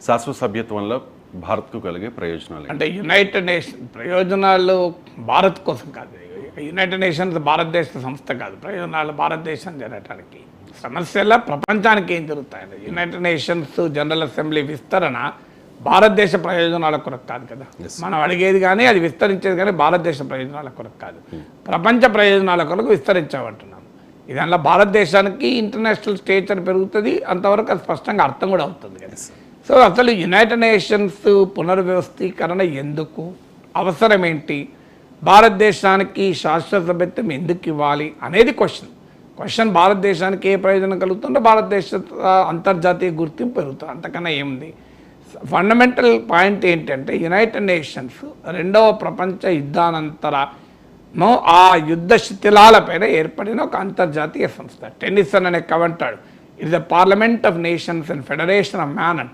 శాశ్వత సభ్యత్వం వల్ల భారత్కు కలిగే ప్రయోజనాలు అంటే యునైటెడ్ నేషన్ ప్రయోజనాలు భారత్ కోసం కాదు. యునైటెడ్ నేషన్స్ భారతదేశ సంస్థ కాదు. ప్రయోజనాలు భారతదేశం జరగటానికి, సమస్యల ప్రపంచానికి ఏం జరుగుతాయండి. యునైటెడ్ నేషన్స్ జనరల్ అసెంబ్లీ విస్తరణ భారతదేశ ప్రయోజనాల కొరకు కాదు కదా. మనం అడిగేది కానీ అది విస్తరించేది కానీ భారతదేశ ప్రయోజనాల కొరకు కాదు, ప్రపంచ ప్రయోజనాల కొరకు విస్తరించామంటున్నాం. ఇదానిలో భారతదేశానికి ఇంటర్నేషనల్ స్టేచర్ పెరుగుతుంది, అంతవరకు అది స్పష్టంగా అర్థం కూడా అవుతుంది కదా. సో అసలు యునైటెడ్ నేషన్స్ పునర్వ్యవస్థీకరణ ఎందుకు, అవసరం ఏంటి, భారతదేశానికి శాశ్వత సభ్యత్వం ఎందుకు ఇవ్వాలి అనేది క్వశ్చన్ భారతదేశానికి ఏ ప్రయోజనం కలుగుతుందో భారతదేశ అంతర్జాతీయ గుర్తింపు పెరుగుతుంది, అంతకన్నా ఏముంది. ఫండమెంటల్ పాయింట్ ఏంటంటే యునైటెడ్ నేషన్స్ రెండవ ప్రపంచ యుద్ధానంతరము ఆ యుద్ధ శిథిలాలపైన ఏర్పడిన ఒక అంతర్జాతీయ సంస్థ. టెన్నిసన్ అనే కవి అంటాడు, it is the parliament of nations and federation of man అంటాడు.